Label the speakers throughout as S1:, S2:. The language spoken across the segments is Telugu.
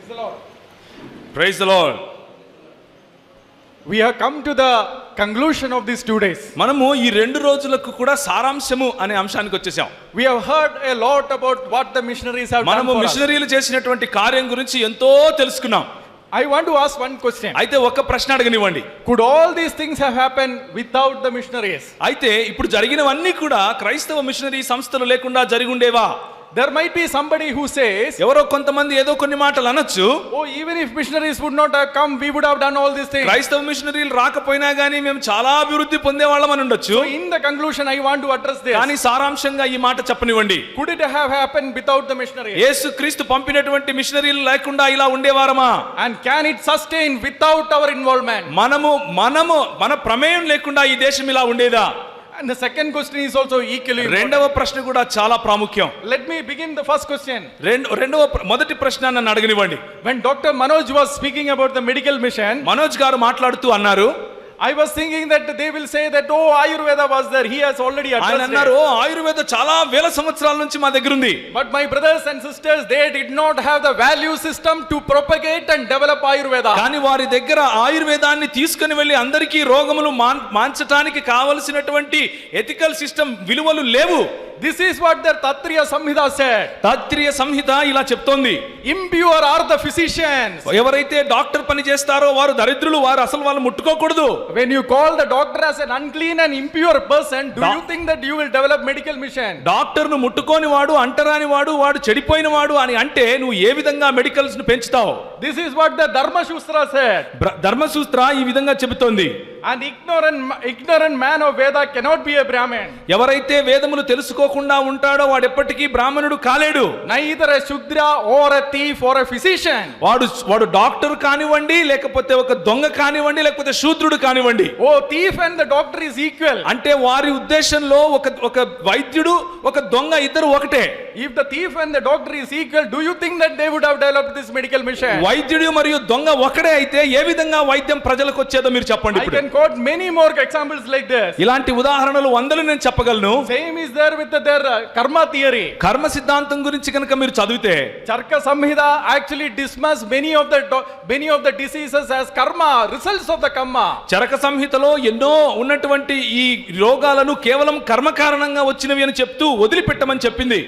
S1: Praise the Lord.
S2: Praise the Lord.
S1: We have come to the conclusion of these 2 days.
S2: మనము ఈ 2 రోజులకు కూడా సారాంశము అనే అంశానికి వచ్చేసాం.
S1: We have heard a lot about what the missionaries have done
S2: మనము
S1: for us.
S2: మిషనరీలు చేసినటువంటి కార్యం గురించి ఎంతో తెలుసుకున్నాం.
S1: I want to ask one question.
S2: అయితే ఒక ప్రశ్న అడగనివ్వండి.
S1: Could all these things have happened without the missionaries?
S2: అయితే ఇప్పుడు జరిగినవన్నీ కూడా క్రైస్తవ మిషనరీ సంస్థలు లేకుండా జరిగి ఉండేవా?
S1: There might be somebody who says,
S2: ఎవరో కొంతమంది ఏదో కొన్ని మాటలు అనొచ్చు.
S1: oh, even if missionaries would not have come, we would have done all these things.
S2: క్రైస్తవ మిషనరీలు రాకపోయినా గానీ మేము చాలా అభివృద్ధి పొందేవాళ్ళం అని ఉండొచ్చు.
S1: So in the conclusion I want to address this.
S2: కానీ సారాంశంగా ఈ మాట చెప్పనివ్వండి.
S1: Could it have happened without the missionaries?
S2: యేసుక్రీస్తు పంపినటువంటి మిషనరీలు లేకుండా ఇలా ఉండేవారమా?
S1: And can it sustain without our involvement?
S2: మన ప్రమేయం లేకుండా ఈ దేశం ఇలా ఉండేదా?
S1: And the second question is also equally important.
S2: రెండవ ప్రశ్న కూడా చాలా ప్రాముఖ్యం.
S1: Let me begin the first question.
S2: మొదటి ప్రశ్న నన్ను అడగనివ్వండి.
S1: When Dr. Manoj was speaking about the medical mission,
S2: Manoj గారు మాట్లాడుతూ అన్నారు,
S1: I was thinking that they will say that, oh, Ayurveda was there. He has already
S2: ఆయన
S1: addressed
S2: అన్నారు,
S1: it.
S2: ఆయుర్వేద చాలా వేల సంవత్సరాల నుంచి మా దగ్గర ఉంది.
S1: But my brothers and sisters, they did not have the value system to propagate and develop Ayurveda.
S2: కానీ వారి దగ్గర ఆయుర్వేదాన్ని తీసుకుని వెళ్ళి అందరికీ రోగములు మాన్చటానికి కావలసినటువంటి ఎథికల్ సిస్టమ్ విలువలు లేవు.
S1: This is what the Tatriya Samhita said.
S2: తాత్రియ సంహిత ఇలా చెప్తోంది.
S1: Impure are the physicians.
S2: ఎవరైతే డాక్టర్ పని చేస్తారో వారు దరిద్రులు, వారు అసలు వాళ్ళు ముట్టుకోకూడదు.
S1: When you call the doctor as an unclean and impure person, do you think that you will develop medical mission?
S2: Doctor ను ముట్టుకోని వాడు, అంటరాని వాడు, వాడు చెడిపోయిన వాడు అని అంటే నువ్వు ఏ విధంగా మెడికల్స్ ను పెంచుతావు?
S1: This is what the Dharma Shustra said.
S2: ధర్మసూత్ర ఈ విధంగా చెబుతోంది.
S1: An ignorant man of Veda cannot be a Brahmin.
S2: ఎవరైతే వేదములు తెలుసుకోకుండా ఉంటాడో వాడు ఎప్పటికీ బ్రాహ్మణుడు కాలేడు.
S1: Neither a Shudra or a thief or a physician.
S2: వాడు డాక్టర్ కానివ్వండి, లేకపోతే ఒక దొంగ కానివ్వండి, లేకపోతే శూద్రుడు కానివ్వండి.
S1: Oh, thief and the doctor is equal.
S2: అంటే వారి ఉద్దేశంలో ఒక వైద్యుడు ఒక దొంగ ఇద్దరు ఒకటే.
S1: If the thief and the doctor is equal, do you think that they would have developed this medical mission?
S2: వైద్యుడు మరియు దొంగ ఒకటే అయితే ఏ విధంగా వైద్యం ప్రజలకు వచ్చేదో మీరు చెప్పండి.
S1: I can quote many more examples like this.
S2: ఇలాంటి ఉదాహరణలు వందలు నేను చెప్పగలను.
S1: Same is there with their karma theory.
S2: కర్మ సిద్ధాంతం గురించి కనుక మీరు చదివితే
S1: Charaka Samhita actually dismiss many of the diseases as karma, results of the karma.
S2: Charaka సంహితలో ఎన్నో ఉన్నటువంటి ఈ రోగాలను కేవలం కర్మ కారణంగా వచ్చినవి అని చెప్తూ వదిలిపెట్టమని చెప్పింది.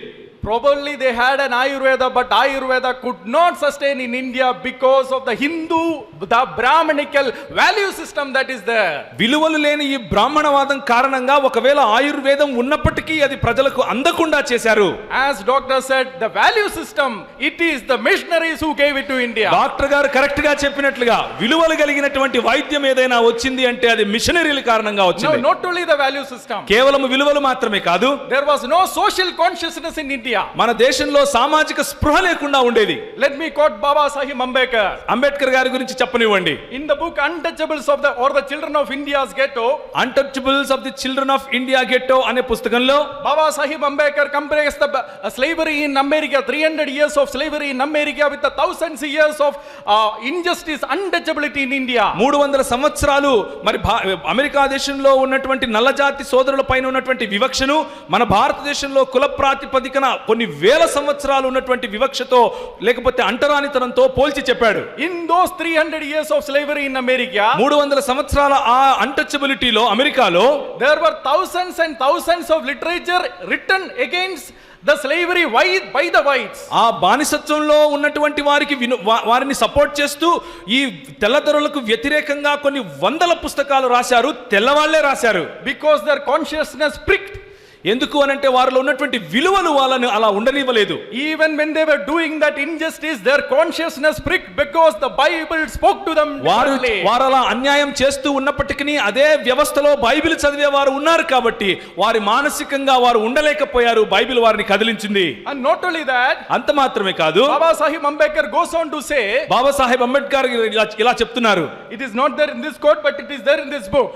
S1: Probably they had an Ayurveda, but Ayurveda could not sustain in India because of the Hindu, the Brahmanical value system that is there.
S2: విలువలు లేని ఈ బ్రాహ్మణవాదం కారణంగా ఒకవేళ ఆయుర్వేదం ఉన్నప్పటికీ అది ప్రజలకు అందకుండా చేశారు.
S1: As doctor said, the value system, it is the missionaries who gave it to India.
S2: Doctor గారు కరెక్ట్ గా చెప్పినట్లుగా విలువలు కలిగినటువంటి వైద్యం ఏదైనా వచ్చింది అంటే అది మిషనరీల కారణంగా
S1: No,
S2: వచ్చింది.
S1: not only the value system.
S2: కేవలం విలువలు మాత్రమే కాదు,
S1: There was no social consciousness in India.
S2: మన దేశంలో సామాజిక స్పృహ లేకుండా ఉండేది.
S1: Let me quote Baba Sahib Ambedkar.
S2: Ambedkar గారి గురించి చెప్పనివ్వండి.
S1: In the book Untouchables of the Children of India's Ghetto,
S2: untouchables of the children of India ghetto అనే పుస్తకంలో
S1: Baba Sahib Ambedkar compares the slavery in America, 300 years of slavery in America with the thousands of years of injustice, untouchability in India.
S2: 300 సంవత్సరాలు మరి అమెరికా దేశంలో ఉన్నటువంటి నల్లజాతి సోదరుల పైన ఉన్నటువంటి వివక్షను మన భారతదేశంలో కుల ప్రాతిపదికన కొన్ని వేల సంవత్సరాలు ఉన్నటువంటి వివక్షతో లేకపోతే అంటరానితనంతో పోల్చి చెప్పాడు.
S1: In those 300 years of slavery in America,
S2: 300 సంవత్సరాల ఆ అన్టచబిలిటీలో అమెరికాలో
S1: there were thousands and thousands of literature written against the slavery by the whites.
S2: ఆ బానిసత్వంలో ఉన్నటువంటి వారిని సపోర్ట్ చేస్తూ ఈ తెల్లదొరలకు వ్యతిరేకంగా కొన్ని వందల పుస్తకాలు రాశారు, తెల్లవాళ్లే రాశారు.
S1: Because their consciousness pricked.
S2: ఎందుకు అనంటే వారిలో ఉన్నటువంటి విలువలు వాళ్ళని అలా ఉండనివ్వలేదు.
S1: Even when they were doing that injustice, their consciousness pricked because the Bible spoke to them differently.
S2: వారు అలా అన్యాయం చేస్తూ ఉన్నప్పటికీ అదే వ్యవస్థలో బైబిల్ చదివే వారు ఉన్నారు కాబట్టి వారి మానసికంగా వారు ఉండలేకపోయారు. బైబిల్ వారిని కదిలించింది.
S1: And not only that,
S2: అంత మాత్రమే కాదు,
S1: Baba Sahib Ambedkar goes on to say,
S2: Babasaheb Ambedkar ఇలా చెప్తున్నారు.
S1: it is not there in this quote, but it is there in this book.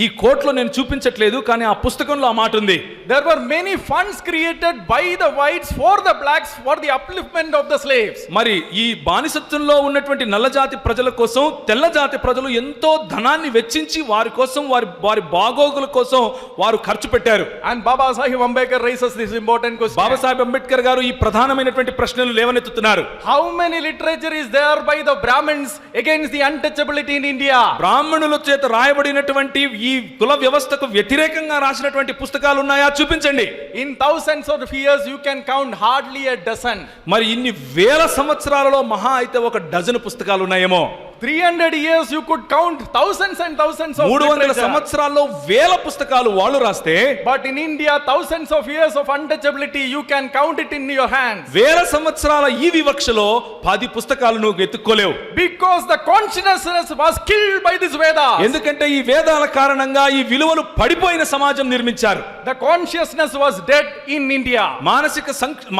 S2: ఈ కోట్లో నేను చూపించట్లేదు, కానీ ఆ పుస్తకంలో ఆ మాట ఉంది. మారుతుంది.
S1: There were many funds created by the whites for the blacks for the upliftment of the slaves.
S2: మరి ఈ బానిసత్వంలో ఉన్నటువంటి నల్ల జాతి ప్రజల కోసం తెల్ల జాతి ప్రజలు ఎంతో ధనాన్ని వెచ్చించి వారి కోసం వారి బాగోగుల కోసం వారు ఖర్చు పెట్టారు.
S1: And Baba Sahib Ambedkar raises this important question.
S2: Babasaheb Ambedkar గారు ఈ ప్రధానమైనటువంటి ప్రశ్నలు లేవనెత్తుతున్నారు.
S1: How many literature is there by the Brahmins against the untouchability in India?
S2: బ్రాహ్మణుల చేత రాయబడినటువంటి ఈ కుల వ్యవస్థకు వ్యతిరేకంగా రాసినటువంటి పుస్తకాలు ఉన్నాయా చూపించండి.
S1: In thousands of years you can count hardly a dozen.
S2: మరి ఇన్ని వేల సంవత్సరాలలో మహా అయితే ఒక డజన్ పుస్తకాలు ఉన్నాయేమో.
S1: 300 years you could count thousands and thousands of
S2: 300
S1: literature.
S2: సంవత్సరాల్లో వేల పుస్తకాలు వాళ్ళు రాస్తే,
S1: But in India thousands of years of untouchability you can count it in your hands.
S2: వేల సంవత్సరాల ఈ వివక్షలో 10 పుస్తకాలు నువ్వు ఎత్తుక్కోలేవు.
S1: Because the consciousness was killed by this Veda.
S2: ఎందుకంటే ఈ వేదాల కారణంగా ఈ విలువలు పడిపోయిన సమాజం నిర్మించారు.
S1: The consciousness was dead in India.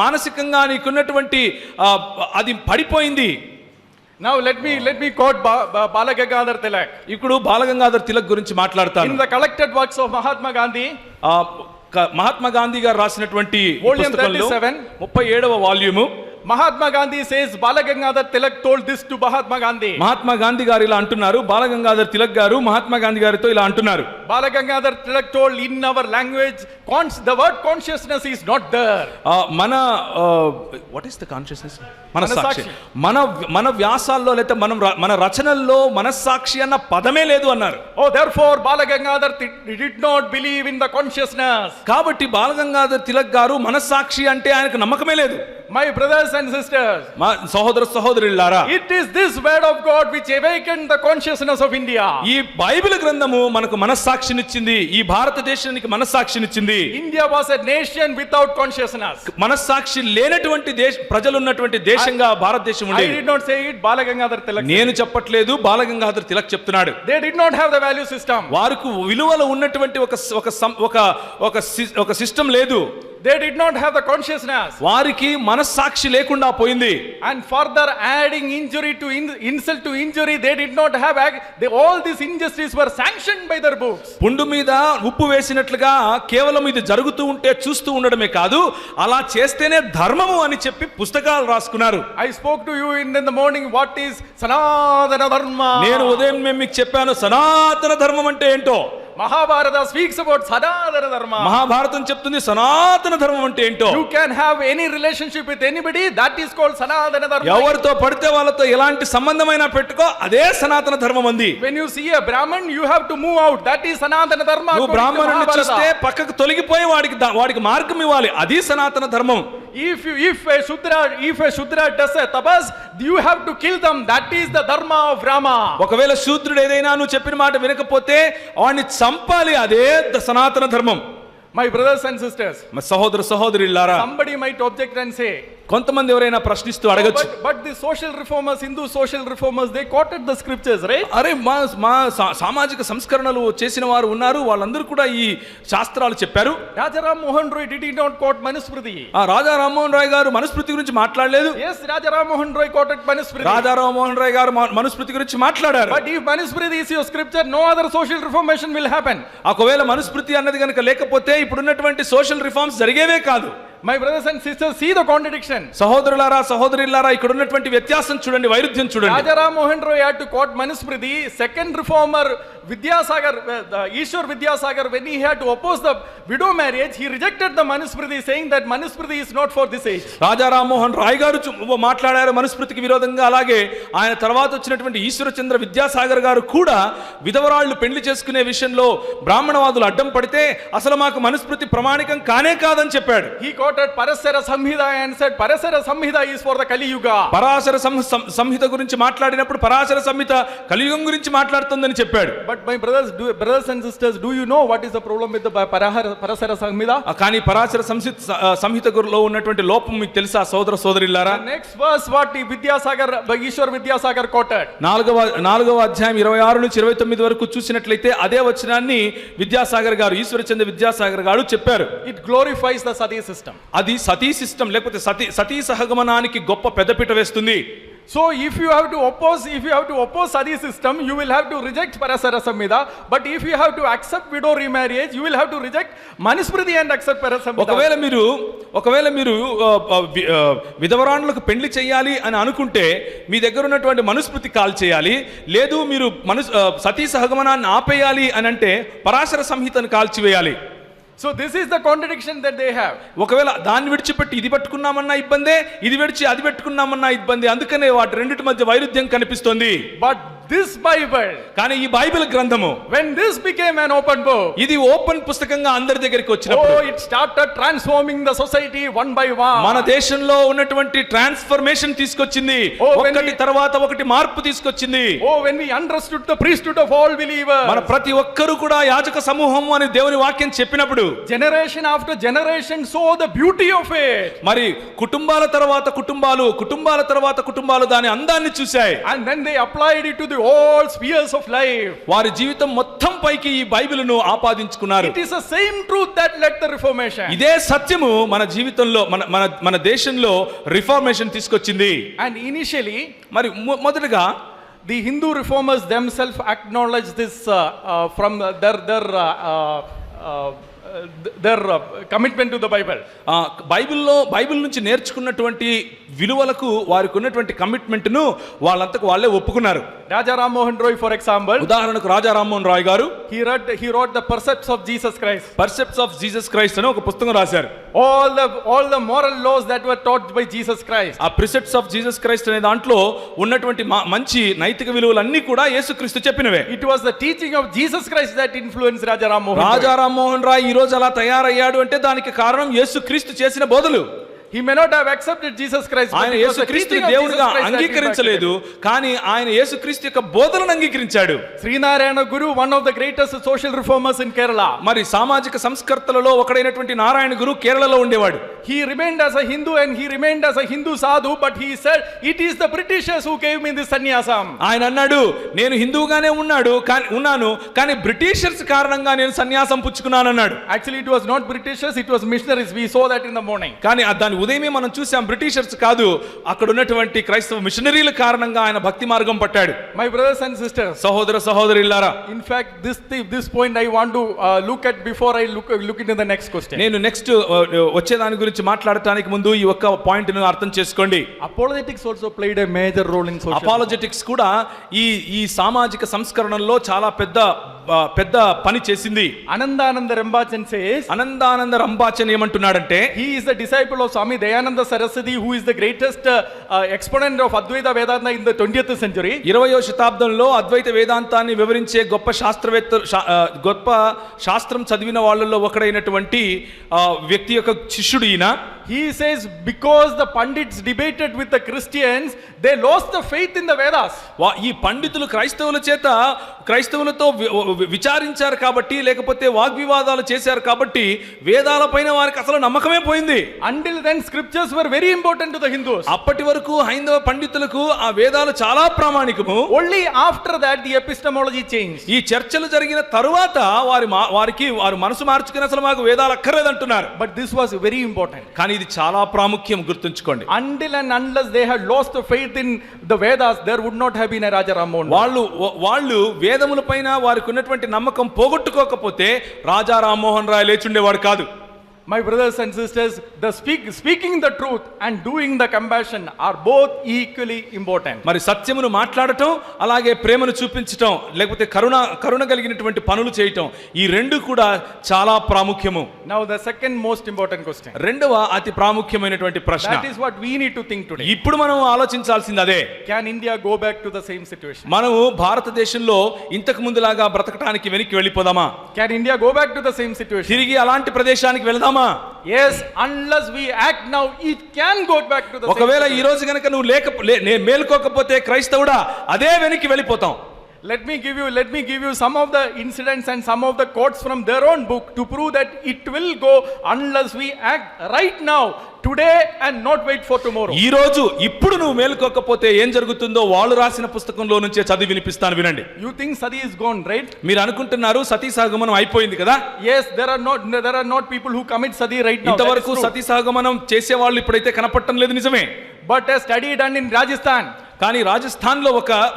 S2: మానసికంగా నీకున్నటువంటి అది పడిపోయింది.
S1: Now let me quote Balagangadhar Tilak.
S2: ఇప్పుడు బాలగంగాధర్ తిలక్ గురించి మాట్లాడతాను.
S1: In the collected works of Mahatma Gandhi,
S2: Mahatma Gandhi గారు రాసినటువంటి
S1: Volume 37,
S2: 37వ volume,
S1: Mahatma Gandhi says Balagangadhar Tilak told this to Mahatma Gandhi.
S2: Mahatma Gandhi గారు ఇలా అంటున్నారు, బాలగంగాధర్ తిలక్ గారు మహాత్మా గాంధీ గారితో ఇలా అంటున్నారు.
S1: Balagangadhar Tilak told in our language, the word consciousness is not there.
S2: మన వాట్ ఈస్ ద కాన్షియస్నెస్?
S1: మనస్సాక్షి.
S2: మన వ్యాసాల్లో లేకపోతే మన రచనల్లో మనస్సాక్షి అన్న పదమే లేదు అన్నారు.
S1: Oh, therefore Balagangadhar did not believe in the consciousness.
S2: కాబట్టి బాలగంగాధర్ తిలక్ గారు మనస్సాక్షి అంటే ఆయనకు నమ్మకమే లేదు.
S1: My brothers and sisters,
S2: మా సహోదరులారా,
S1: it is this word of God which awakened the consciousness of India.
S2: ఈ బైబిల్ గ్రంథము మనకు మనస్సాక్షినిచ్చింది, ఈ భారతదేశానికి మనస్సాక్షినిచ్చింది.
S1: India was a nation without consciousness.
S2: మనస్సాక్షి లేనటువంటి ప్రజలు ఉన్నటువంటి దేశంగా భారతదేశం
S1: I
S2: ఉండేది.
S1: did not say it, Balagangadhar Tilak.
S2: నేను చెప్పట్లేదు, బాలగంగాధర్ తిలక్ చెప్తున్నాడు.
S1: They did not have the value system.
S2: వారికి విలువలు ఉన్నటువంటి ఒక సిస్టమ్ లేదు.
S1: They did not have the consciousness.
S2: వారికి మనస్సాక్షి లేకుండా పోయింది.
S1: And further adding injury to insult to injury, they did not have all these injustices were sanctioned by their books.
S2: పుండు మీద ఉప్పు వేసినట్లుగా కేవలం ఇది జరుగుతూ ఉంటే చూస్తూ ఉండడమే కాదు, అలా చేస్తేనే ధర్మము అని చెప్పి పుస్తకాలు రాసుకున్నారు.
S1: I spoke to you in the morning what is Sanatana Dharma.
S2: నేను ఉదయం మీకు చెప్పాను సనాతన ధర్మం అంటే ఏంటో.
S1: Mahabharata speaks about Sanatana Dharma.
S2: Mahabharatam చెప్తుంది సనాతన ధర్మం అంటే ఏంటో.
S1: You can have any relationship with anybody, that is called Sanatana Dharma.
S2: ఎవరితో పడితే వాళ్ళతో ఎలాంటి సంబంధమైనా పెట్టుకో, అదే సనాతన ధర్మం ఉంది.
S1: When you see a Brahman, you have to move out, that is Sanatana Dharma.
S2: నువ్వు బ్రాహ్మణుని చూస్తే పక్కకు తొలగిపోయి వాడికి మార్గం ఇవ్వాలి, అది సనాతన ధర్మం.
S1: If a Shudra does a tapas, you have to kill them, that is the Dharma of Rama.
S2: ఒకవేళ శూద్రుడు ఏదైనా నువ్వు చెప్పిన మాట వినకపోతే వాడిని చంపాలి, అదే సనాతన ధర్మం.
S1: My brothers and sisters,
S2: మా సహోదరులారా,
S1: somebody might object and say,
S2: కొంతమంది ఎవరైనా ప్రశ్నిస్తూ అడగచ్చు,
S1: but the social reformers, Hindu social reformers, they quoted the scriptures, right?
S2: అరే మా సామాజిక సంస్కరణలు చేసిన వారు ఉన్నారు, వాళ్ళందరూ కూడా ఈ శాస్త్రాలు చెప్పారు.
S1: Rajaram Mohan Roy did not quote Manusmriti.
S2: Raja Rammohan Roy గారు మనుస్మృతి గురించి మాట్లాడలేదు.
S1: Yes, Rajaram Mohan Roy quoted Manusmriti.
S2: Raja Rammohan Roy గారు మనుస్మృతి గురించి మాట్లాడారు.
S1: But if Manusmriti is your scripture, no other social reformation will happen.
S2: ఒకవేళ మనుస్మృతి అన్నది కనుక లేకపోతే ఇప్పుడున్నటువంటి సోషల్ రిఫార్మ్స్ జరిగేవే కాదు.
S1: My brothers and sisters, see the contradiction.
S2: సహోదరులారా, ఇక్కడ ఉన్నటువంటి వ్యత్యాసం చూడండి, వైరుధ్యం చూడండి.
S1: Rajaram Mohan Roy had to quote Manusmriti. Second reformer Vidyasagar, Ishwar Vidyasagar, when he had to oppose the widow marriage, he rejected the Manusmriti, saying that Manusmriti is not for this age.
S2: Raja Rammohan Roy గారు మాట్లాడారు మనుస్మృతికి విరోధంగా. అలాగే ఆయన తర్వాత వచ్చినటువంటి ఈశ్వరచంద్ర విద్యాసాగర్ గారు కూడా విధవరాళ్లు పెళ్లి చేసుకునే విషయంలో బ్రాహ్మణవాదులు అడ్డం పడితే అసలు మాకు మనుస్మృతి ప్రమాణికం కానే కాదని చెప్పాడు.
S1: He quoted Parasara Samhita and said Parasara Samhita is for the Kali Yuga.
S2: Parashara సంహిత గురించి మాట్లాడినప్పుడు పరాశర సంహిత కలియుగం గురించి మాట్లాడుతుందని చెప్పాడు.
S1: But my brothers and sisters, do you know what is the problem with the Parasara Samhita?
S2: కానీ పరాశర సంహితలో ఉన్నటువంటి లోపం మీకు తెలుసా సోదరులారా?
S1: The next verse what Ishwar Vidyasagar quoted.
S2: 4వ అధ్యాయం 26 నుంచి 29 వరకు చూసినట్లయితే అదే వచనాన్ని విద్యాసాగర్ గారు, ఈశ్వరచంద్ర విద్యాసాగర్ గారు చెప్పారు.
S1: It glorifies the Sati system.
S2: అది సతీ సిస్టమ్ లేకపోతే సతీ సహగమనానికి గొప్ప పెద్దపీట వేస్తుంది.
S1: So if you have to oppose Sadi system, you will have to reject Parasara Samhita. But if you have to accept widow remarriage, you will have to reject Manusmriti and accept Parasara Samhita.
S2: ఒకవేళ మీరు విధవరాండ్లకు పెళ్లి చేయాలి అని అనుకుంటే మీ దగ్గర ఉన్నటువంటి మనుస్మృతి కాల్ చేయాలి. లేదు మీరు సతీ సహగమనాన్ని ఆపేయాలి అని అంటే Parashara సంహితను కాల్చివేయాలి.
S1: So this is the contradiction that they have.
S2: ఒకవేళ దాన్ని విడిచిపెట్టి ఇది పట్టుకున్నామన్నా ఇబ్బందే, ఇది విడిచి అది పెట్టుకున్నామన్నా ఇబ్బంది. అందుకనే వాటి రెండిటి మధ్య వైరుధ్యం కనిపిస్తుంది.
S1: But this Bible,
S2: కానీ ఈ బైబిల్ గ్రంథము,
S1: when this became an open book,
S2: ఇది ఓపెన్ పుస్తకంగా అందరి దగ్గరికి వచ్చినప్పుడు,
S1: it started transforming the society one by one.
S2: మన దేశంలో ఉన్నటువంటి ట్రాన్స్ఫర్మేషన్ తీసుకొచ్చింది. ఒకటి తర్వాత ఒకటి మార్పు తీసుకొచ్చింది.
S1: When we understood the priesthood of all believers,
S2: మన ప్రతి ఒక్కరు కూడా యాజక సమూహం అని దేవుని వాక్యం చెప్పినప్పుడు,
S1: generation after generation saw the beauty of it.
S2: మరి కుటుంబాల తర్వాత కుటుంబాలు దాని అందాన్ని చూశాయి.
S1: And then they applied it to the all spheres of life.
S2: వారి జీవితం మొత్తం పైకి ఈ బైబిలును ఆపాదించుకున్నారు.
S1: It is the same truth that led the reformation.
S2: ఇదే సత్యము మన జీవితంలో మన దేశంలో రిఫార్మేషన్ తీసుకొచ్చింది.
S1: And initially,
S2: మరి మొదటగా
S1: the Hindu reformers themselves acknowledged this from their commitment to the Bible.
S2: Bible నుంచి నేర్చుకున్నటువంటి విలువలకు వారికి ఉన్నటువంటి కమిట్మెంట్ను వాళ్ళంతకు వాళ్ళే ఒప్పుకున్నారు.
S1: Raja Ram Mohan Roy, for example,
S2: ఉదాహరణకు రాజా రామ్మోహన్ రాయ్ గారు
S1: he wrote the Percepts of Jesus Christ.
S2: Percepts of Jesus Christ అని ఒక పుస్తకం రాశారు.
S1: All the moral laws that were taught by Jesus Christ.
S2: ఆ ప్రిసెప్ట్స్ ఆఫ్ జీసస్ క్రైస్ట్ అనే దాంట్లో ఉన్నటువంటి మంచి నైతిక విలువలన్నీ కూడా యేసుక్రీస్తు చెప్పినవే.
S1: It was the teaching of Jesus Christ that influenced Raja Ram Mohan Roy.
S2: Raja Rammohan Roy ఈ రోజు అలా తయారయ్యాడు అంటే దానికి కారణం యేసుక్రీస్తు చేసిన బోధలు.
S1: He may not have accepted Jesus Christ,
S2: ఆయన యేసుక్రీస్తుని దేవునిగా అంగీకరించలేదు, కానీ ఆయన యేసుక్రీస్తు యొక్క బోధనను అంగీకరించాడు.
S1: శ్రీనారాయణ గురు, one of the greatest social reformers in Kerala.
S2: మరి సామాజిక సంస్కర్తలలో ఒకడైనటువంటి నారాయణ గురు కేరళలో ఉండేవాడు.
S1: He remained as a Hindu and he remained as a Hindu sadhu, but he said it is the Britishers who gave me this sannyasam.
S2: ఆయన అన్నాడు, నేను హిందువుగానే ఉన్నాను కానీ బ్రిటిషర్స్ కారణంగా నేను సన్యాసం పుచ్చుకున్నాను అన్నాడు.
S1: Actually it was not Britishers, it was missionaries. We saw that in the morning.
S2: కానీ దాని ఉదయమే మనం చూసాం, బ్రిటిషర్స్ కాదు, అక్కడ ఉన్నటువంటి క్రైస్తవ మిషనరీల కారణంగా ఆయన భక్తి మార్గం పట్టాడు.
S1: My brothers and sisters,
S2: సహోదర సహోదరులారా,
S1: in fact this point I want to look at before I look into the next question.
S2: నేను నెక్స్ట్ వచ్చే దాని గురించి మాట్లాడటానికి ముందు ఈ ఒక్క పాయింట్ ను అర్థం చేసుకోండి.
S1: Apologetics also played a major role in social.
S2: Apologetics కూడా ఈ సామాజిక సంస్కరణలో చాలా పెద్ద పని చేసింది.
S1: Anandananda Rambachan says,
S2: ఆనందానంద రంబాచన్ ఏమంటున్నాడంటే,
S1: he is the disciple of Swami Dayananda Saraswati, who is the greatest exponent of Advaita Vedanta in the 20th century. 20వ
S2: శతాబ్దంలో అద్వైత వేదాంతాన్ని వివరించే గొప్ప శాస్త్రం చదివిన వాళ్ళల్లో ఒకడైనటువంటి వ్యక్తి యొక్క శిష్యుడు ఈయన.
S1: He says because the pandits debated with the Christians, they lost the faith in the Vedas.
S2: ఈ పండితులు క్రైస్తవులతో విచారించారు కాబట్టి, లేకపోతే వాగ్వివాదాలు చేశారు కాబట్టి వేదాలపైన వారికి అసలు నమ్మకమే పోయింది.
S1: Until then scriptures were very important to the Hindus.
S2: అప్పటి వరకు హైందవ పండితులకు ఆ వేదాలు చాలా ప్రామాణికము.
S1: Only after that the epistemology changed.
S2: ఈ చర్చలు జరిగిన తరువాత వారు మనసు మార్చుకుని అసలు మాకు వేదాలు అక్కర్లేదంటున్నారు.
S1: But this was very important.
S2: కానీ ఇది చాలా ప్రాముఖ్యం, గుర్తుంచుకోండి.
S1: Until and unless they had lost the faith in the Vedas, there would not have been a Raja Ram Mohan.
S2: వాళ్ళు వేదముల పైన వారికి ఉన్నటువంటి నమ్మకం పోగొట్టుకోకపోతే రాజా రామ్మోహన్ రాయ్ లేచుండేవాడు కాదు.
S1: My brothers and sisters, speaking the truth and doing the compassion are both equally important.
S2: మరి సత్యమును మాట్లాడటం, అలాగే ప్రేమను చూపించటం, లేకపోతే కరుణ కలిగినటువంటి పనులు చేయటం, ఈ రెండు కూడా చాలా ప్రాముఖ్యము.
S1: Now the second most important question.
S2: రెండవ అతి ప్రాముఖ్యమైనటువంటి ప్రశ్న.
S1: That is what we need to think today.
S2: ఇప్పుడు మనం ఆలోచించాల్సింది అదే.
S1: Can India go back to the same situation?
S2: మనము భారతదేశంలో ఇంతకు ముందులాగా బ్రతకటానికి వెనక్కి వెళ్ళిపోదామా?
S1: Can India go back to the same situation?
S2: తిరిగి అలాంటి ప్రదేశానికి వెళదామా?
S1: Yes, unless we act now, it can go back to the same.
S2: ఒకవేళ ఈ రోజు గనుక నువ్వు మేల్కోకపోతే క్రైస్తవుడా అదే వెనక్కి వెళ్ళిపోతాం.
S1: Let me give you some of the incidents and some of the quotes from their own book to prove that it will go unless we act right now, today, and not wait for tomorrow.
S2: ఈ రోజు ఇప్పుడు నువ్వు మేల్కోకపోతే ఏం జరుగుతుందో వాళ్ళు రాసిన పుస్తకంలో నుంచే చదివి వినిపిస్తాను, వినండి.
S1: You think Sati is gone, right?
S2: మీరు అనుకుంటున్నారు సతీ సహగమనం అయిపోయింది కదా?
S1: Yes, there are not people who commit Sati right now.
S2: ఇంతవరకు సతీ సహగమనం చేసే వాళ్ళు ఇప్పుడైతే కనపడటం లేదు, నిజమే.
S1: But a study done in Rajasthan,
S2: కానీ రాజస్థాన్ లో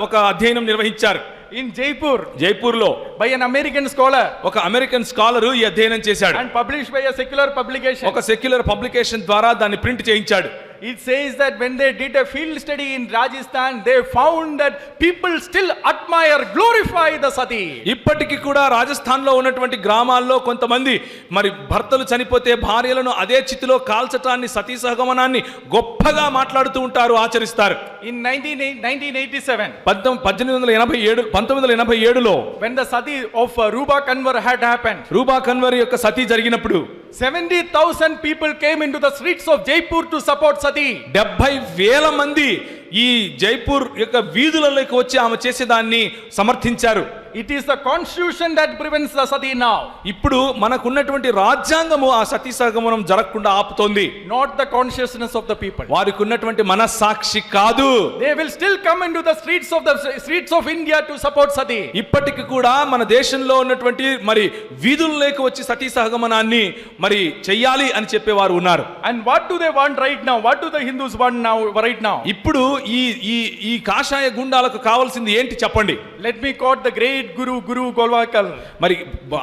S2: ఒక అధ్యయనం నిర్వహించారు.
S1: In Jaipur,
S2: జైపూర్ లో
S1: by an American scholar
S2: ఒక అమెరికన్ స్కాలరు ఈ అధ్యయనం చేశాడు.
S1: and published by a secular publication.
S2: ఒక సెక్యులర్ పబ్లికేషన్ ద్వారా దాన్ని ప్రింట్ చేయించాడు.
S1: It says that when they did a field study in Rajasthan, they found that people still admire, glorify the sati.
S2: ఇప్పటికీ కూడా రాజస్థాన్ లో ఉన్నటువంటి గ్రామాల్లో కొంతమంది మరి భర్తలు చనిపోతే భార్యలను అదే చితిలో కాల్చటాన్ని, సతీ సహగమనాన్ని గొప్పగా మాట్లాడుతూ ఉంటారు, ఆచరిస్తారు.
S1: In 1987,
S2: 1987లో
S1: when the sati of Ruba Kanwar had happened,
S2: రూబా కన్వర్ యొక్క సతీ జరిగినప్పుడు
S1: 70,000 people came into the streets of Jaipur to support sati.
S2: 70,000 మంది ఈ జైపూర్ యొక్క వీధులలోకి వచ్చి ఆమె చేసేదాన్ని సమర్థించారు.
S1: It is the constitution that prevents the sati now,
S2: ఇప్పుడు మనకున్నటువంటి రాజ్యాంగము ఆ సతీ సహగమనం జరగకుండా ఆపుతోంది,
S1: not the consciousness of the people.
S2: వారికి ఉన్నటువంటి మనస్సాక్షి కాదు.
S1: They will still come into the streets of India to support sati.
S2: ఇప్పటికి కూడా మన దేశంలో ఉన్నటువంటి మరి వీధుల్లోకి వచ్చి సతీ సహగమనాన్ని మరి చెయ్యాలి అని చెప్పేవారు ఉన్నారు.
S1: And what do they want right now? What do the Hindus want now, right now?
S2: ఇప్పుడు ఈ కాషాయ గుండాలకు కావాల్సింది ఏంటి చెప్పండి?
S1: Let me quote the great Guru Golwalkar.
S2: మరి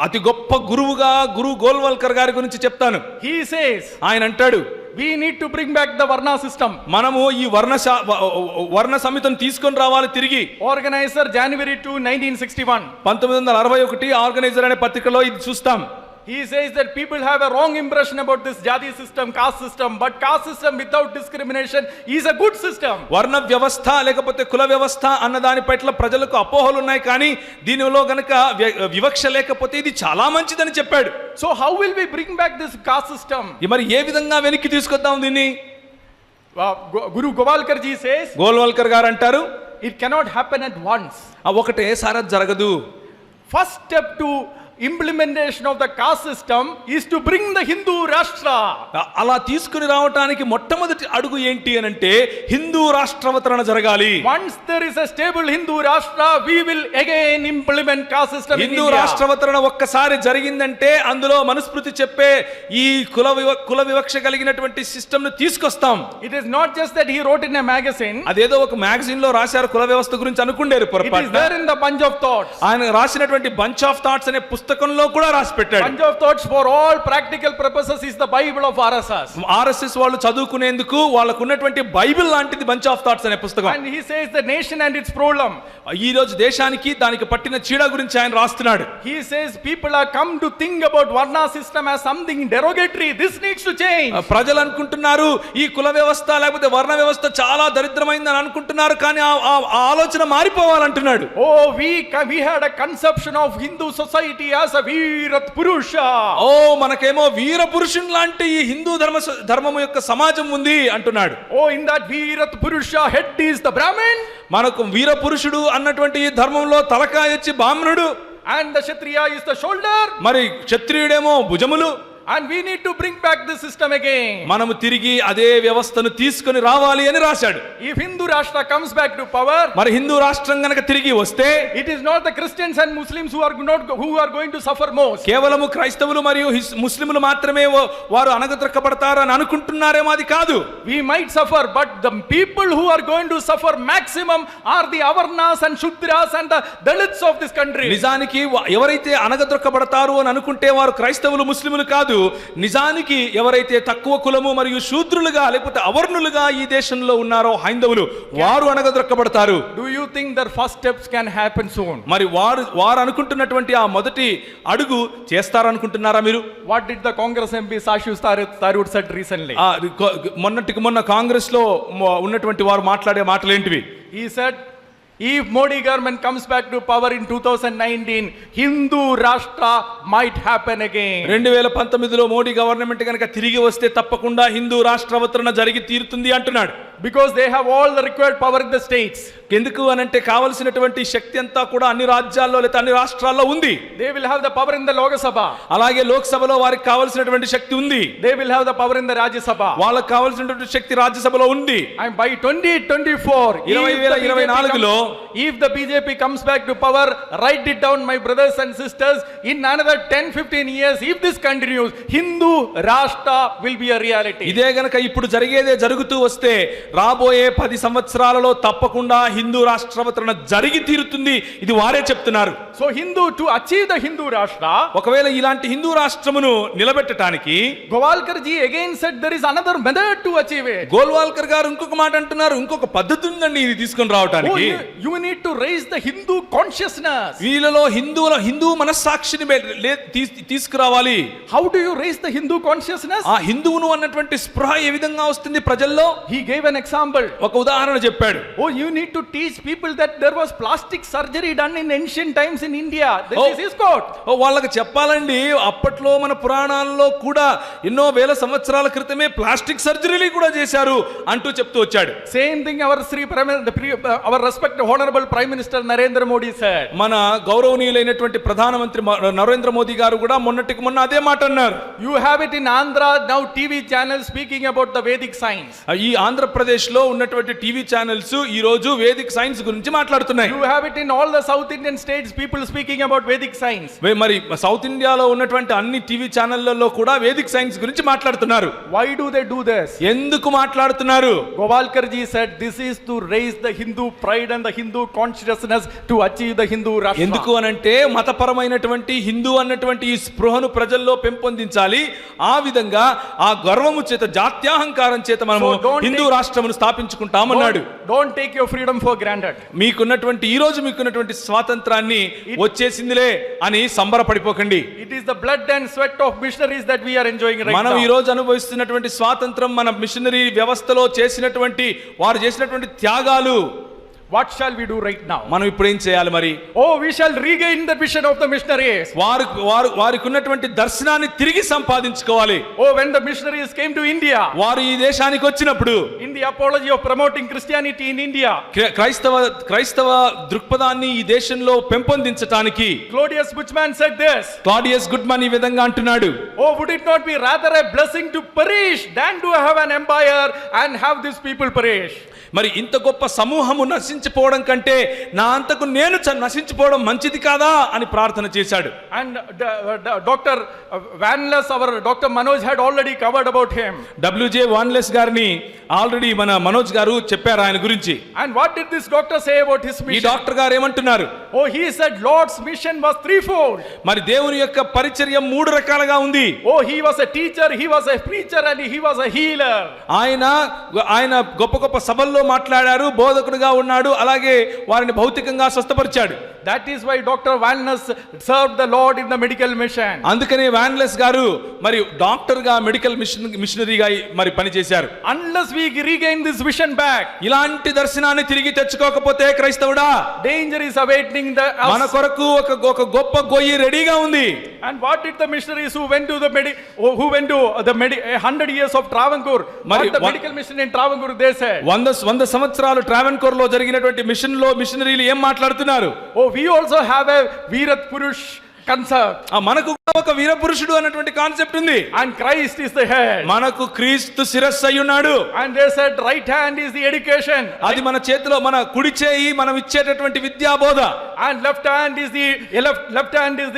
S2: అతి గొప్ప గురువుగా గురు గోల్వాల్కర్ గారి గురించి చెప్తాను.
S1: He says,
S2: ఆయన అంటాడు,
S1: we need to bring back the Varna system.
S2: మనము ఈ వర్ణ సమితిని తీసుకొని రావాలి తిరిగి.
S1: Organizer January 2, 1961.
S2: 1961 ఆర్గనైజర్ అనే పత్రికలో ఇది చూస్తాం.
S1: He says that people have a wrong impression about this jati system, caste system, but caste system without discrimination is a good system.
S2: వర్ణ వ్యవస్థ లేకపోతే కుల వ్యవస్థ అన్న దాని పట్ల ప్రజలకు అపోహలు ఉన్నాయి, కానీ దీనిలో గనక వివక్ష లేకపోతే ఇది చాలా మంచిదని చెప్పాడు.
S1: So how will we bring back this caste system?
S2: మరి ఏ విధంగా వెనక్కి తీసుకొద్దాం దీన్ని?
S1: Guru Golwalkar ji says,
S2: Golwalkar గారు అంటారు,
S1: it cannot happen at once.
S2: ఒకటేసారి జరగదు.
S1: First step to implementation of the caste system is to bring the Hindu Rashtra.
S2: అలా తీసుకుని రావడానికి మొట్టమొదటి అడుగు ఏంటి అని అంటే హిందూ రాష్ట్రావతరణ జరగాలి.
S1: Once there is a stable Hindu Rashtra, we will again implement caste system in
S2: Hindu
S1: India.
S2: రాష్ట్రావతరణ ఒక్కసారి జరిగిందంటే అందులో మనుస్మృతి చెప్పే ఈ కుల వివక్ష కలిగినటువంటి సిస్టమ్ ను తీసుకొస్తాం.
S1: It is not just that he wrote in a magazine.
S2: అదేదో ఒక మ్యాగజైన్ లో రాశారు కుల వ్యవస్థ గురించి అనుకుండేరు
S1: It is
S2: పొరపాటున.
S1: there in the Bunch of Thoughts.
S2: ఆయన రాసినటువంటి బంచ్ ఆఫ్ థాట్స్ అనే పుస్తకంలో కూడా రాసి పెట్టాడు.
S1: Bunch of Thoughts for all practical purposes is the Bible of RSS.
S2: RSS వాళ్ళు చదువుకునేందుకు వాళ్ళకు ఉన్నటువంటి బైబిల్ లాంటిది బంచ్ ఆఫ్ థాట్స్ అనే పుస్తకం.
S1: And he says the nation and its problem.
S2: ఈ రోజు దేశానికి దానికి పట్టిన చీడ గురించి ఆయన రాస్తున్నాడు.
S1: He says people are come to think about Varna system as something derogatory. This needs to change.
S2: ప్రజలు అనుకుంటున్నారు ఈ కుల వ్యవస్థ లేకపోతే వర్ణ వ్యవస్థ చాలా దరిద్రమైందని అనుకుంటున్నారు, కానీ ఆ ఆలోచన మారిపోవాలంటున్నాడు.
S1: Oh, we had a conception of Hindu society as a Virat Purusha.
S2: మనకేమో వీర పురుషుని లాంటి ఈ హిందూ ధర్మము యొక్క సమాజం ఉంది అంటున్నాడు.
S1: Oh, in that Virat Purusha head is the Brahmin.
S2: మనకు వీర పురుషుడు అన్నటువంటి ఈ ధర్మంలో తలకాయ వచ్చి బ్రాహ్మణుడు,
S1: and the Kshatriya is the shoulder.
S2: మరి క్షత్రియుడేమో భుజములు.
S1: And we need to bring back the system again.
S2: మనము తిరిగి అదే వ్యవస్థను తీసుకొని రావాలి అని రాశాడు.
S1: If Hindu Rashtra comes back to power,
S2: మరి హిందూ రాష్ట్రం గనక తిరిగి వస్తే
S1: it is not the Christians and Muslims who are going to suffer most.
S2: కేవలము క్రైస్తవులు మరియు ముస్లింలు మాత్రమే వారు అణగద్రొక్కబడతారు అని అనుకుంటున్నారేమో, అది కాదు.
S1: We might suffer, but the people who are going to suffer maximum are the Avarnas and Shudras and the Dalits of this country.
S2: నిజానికి ఎవరైతే అణగద్రొక్కబడతారు అని అనుకుంటే వారు క్రైస్తవులు ముస్లింలు కాదు. నిజానికి ఎవరైతే తక్కువ కులము మరియు శూద్రులుగా లేకపోతే అవర్ణులుగా ఈ దేశంలో ఉన్నారో హైందవులు, వారు అణగద్రొక్కబడతారు.
S1: Do you think their first steps can happen soon?
S2: మరి వారు అనుకుంటున్నటువంటి ఆ మొదటి అడుగు చేస్తారనుకుంటున్నారా మీరు?
S1: What did the Congress MP Sashu Tharoor said recently?
S2: మొన్న కాంగ్రెస్ లో ఉన్నటువంటి వారు మాట్లాడే మాటలేంటివి?
S1: He said, if Modi government comes back to power in 2019, Hindu Rashtra might happen again.
S2: 2019లో మోడీ గవర్నమెంట్ కనుక తిరిగి వస్తే తప్పకుండా హిందూ రాష్ట్రావతరణ జరిగి తీరుతుంది అంటున్నాడు.
S1: Because they have all the required power in the states.
S2: ఎందుకు అనంటే కావలసినటువంటి శక్తి అంతా కూడా అన్ని రాజ్యాల్లో లేదా అన్ని రాష్ట్రాల్లో ఉంది.
S1: They will have the power in the Lok Sabha.
S2: అలాగే లోక్సభలో వారికి కావలసినటువంటి శక్తి ఉంది.
S1: They will have the power in the Rajya Sabha.
S2: వాళ్ళకి కావలసినటువంటి శక్తి రాజ్యసభలో ఉంది.
S1: And by 2024,
S2: 2024లో
S1: if the BJP comes back to power, write it down, my brothers and sisters, in another 10-15 years, if this continues, Hindu Rashtra will be a reality.
S2: ఇదే గనక ఇప్పుడు జరిగేదే జరుగుతూ వస్తే రాబోయే 10 సంవత్సరాలలో తప్పకుండా హిందూ రాష్ట్రావతరణ జరిగి తీరుతుంది. ఇది వారే చెప్తున్నారు.
S1: So to achieve the Hindu Rashtra,
S2: ఒకవేళ ఇలాంటి హిందూ రాష్ట్రమును నిలబెట్టడానికి
S1: Golwalkar ji again said there is another method to achieve it.
S2: Golwalkar గారు ఇంకొక మాట అంటున్నారు, ఇంకొక పద్ధతి ఉందండి ఇది తీసుకొని రావడానికి.
S1: You need to raise the Hindu consciousness.
S2: వీళ్ళలో హిందూ మనస్సాక్షిని తీసుకురావాలి.
S1: How do you raise the Hindu consciousness?
S2: ఆ హిందువును అన్నటువంటి స్పృహ ఏ విధంగా వస్తుంది ప్రజల్లో?
S1: He gave an example.
S2: ఒక ఉదాహరణ చెప్పాడు.
S1: You need to teach people that there was plastic surgery done in ancient times in India. This is his quote.
S2: వాళ్ళకి చెప్పాలండి, అప్పట్లో మన పురాణాల్లో కూడా ఎన్నో వేల సంవత్సరాల క్రితమే ప్లాస్టిక్ సర్జరీలు కూడా చేశారు అంటూ చెప్తూ వచ్చాడు.
S1: Same thing our respected honorable Prime Minister Narendra Modi said.
S2: మన గౌరవనీయులైనటువంటి ప్రధానమంత్రి నరేంద్ర మోదీ గారు కూడా మొన్నటికి మొన్న అదే మాట అన్నారు.
S1: You have it in Andhra now, TV channels speaking about the Vedic science.
S2: ఈ ఆంధ్రప్రదేశ్ లో ఉన్నటువంటి టీవీ ఛానల్స్ ఈ రోజు వేదిక్ సైన్స్ గురించి మాట్లాడుతున్నాయి.
S1: You have it in all the South Indian states, people speaking about Vedic science.
S2: మరి సౌత్ ఇండియాలో ఉన్నటువంటి అన్ని టీవీ ఛానళ్లలో కూడా వేదిక్ సైన్స్ గురించి మాట్లాడుతున్నారు.
S1: Why do they do this?
S2: ఎందుకు మాట్లాడుతున్నారు?
S1: Golwalkar ji said this is to raise the Hindu pride and the Hindu consciousness to achieve the Hindu Rashtra.
S2: ఎందుకు అనంటే మతపరమైనటువంటి హిందూ అన్నటువంటి ఈ స్పృహను ప్రజల్లో పెంపొందించాలి. ఆ విధంగా ఆ గర్వము చేత, జాత్యాహంకారం చేత మనము Hindu రాష్ట్రమును స్థాపించుకుంటామన్నాడు.
S1: Don't take your freedom for granted.
S2: మీకున్నటువంటి ఈ రోజు మీకున్నటువంటి స్వాతంత్రాన్ని వచ్చేసిందిలే అని సంబరపడిపోకండి.
S1: It is the blood and sweat of missionaries that we are enjoying right now.
S2: మనం ఈ రోజు అనుభవిస్తున్నటువంటి స్వాతంత్రం మన మిషనరీ వ్యవస్థలో చేసినటువంటి వారు చేసినటువంటి త్యాగాలు.
S1: What shall we do right now?
S2: మనం ఇప్పుడు ఏం చేయాలి మరి?
S1: We shall regain the vision of the missionaries.
S2: వారికి ఉన్నటువంటి దర్శనాన్ని తిరిగి సంపాదించుకోవాలి.
S1: When the missionaries came to India,
S2: వారు ఈ దేశానికి వచ్చినప్పుడు,
S1: in the apology of promoting Christianity in India,
S2: క్రైస్తవ దృక్పథాన్ని ఈ దేశంలో పెంపొందించడానికి
S1: Claudius Buchman said this.
S2: Claudius గుడ్మన్ ఈ విధంగా అంటున్నాడు,
S1: would it not be rather a blessing to perish than to have an empire and have these people perish?
S2: మరి ఇంత గొప్ప సమూహము నశించిపోవడం కంటే నా అంతకు నేను నశించిపోవడం మంచిది కాదా అని ప్రార్థన చేశాడు.
S1: And Dr. Vanless, our Dr. Manoj had already covered about him.
S2: WJ Vanless గారిని ఆల్రెడీ మన మనోజ్ గారు చెప్పారు ఆయన గురించి.
S1: And what did this doctor say about his mission?
S2: ఈ డాక్టర్ గారు ఏమంటున్నారు?
S1: He said Lord's mission was threefold.
S2: మరి దేవుని యొక్క పరిచర్య 3 రకాలుగా ఉంది.
S1: He was a teacher, he was a preacher and he was a healer.
S2: ఆయన గొప్ప సభల్లో మాట్లాడారు, బోధకుడుగా ఉన్నాడు, అలాగే వారిని భౌతికంగా స్వస్థపరిచాడు.
S1: That is why Dr. Vanless served the Lord in the medical mission.
S2: అందుకనే వాన్లెస్ గారు మరి డాక్టర్ గా మెడికల్ మిషనరీగా మరి పనిచేశారు.
S1: Unless we regain this vision back,
S2: ఇలాంటి దర్శనాన్ని తిరిగి తెచ్చుకోకపోతే క్రైస్తవుడా,
S1: danger is awaiting
S2: మన కొరకు ఒక గొప్ప గొయ్యి రెడీగా ఉంది.
S1: And what did the missionaries who went to the 100 years of Travancore, what the medical mission in Travancore they said?
S2: 100 సంవత్సరాలు ట్రావెన్కోర్ లో జరిగినటువంటి మిషనరీలు ఏం మాట్లాడుతున్నారు?
S1: We also have a Virat Purush concept.
S2: మనకు ఒక వీర పురుషుడు అన్నటువంటి కాన్సెప్ట్ ఉంది.
S1: And Christ is the head.
S2: మనకు క్రీస్తు శిరస్సు అయి ఉన్నాడు.
S1: And they said right hand is the education.
S2: అది మన చేతిలో, మన కుడి చేయి మనం ఇచ్చేటటువంటి విద్యా బోధ.
S1: And left hand is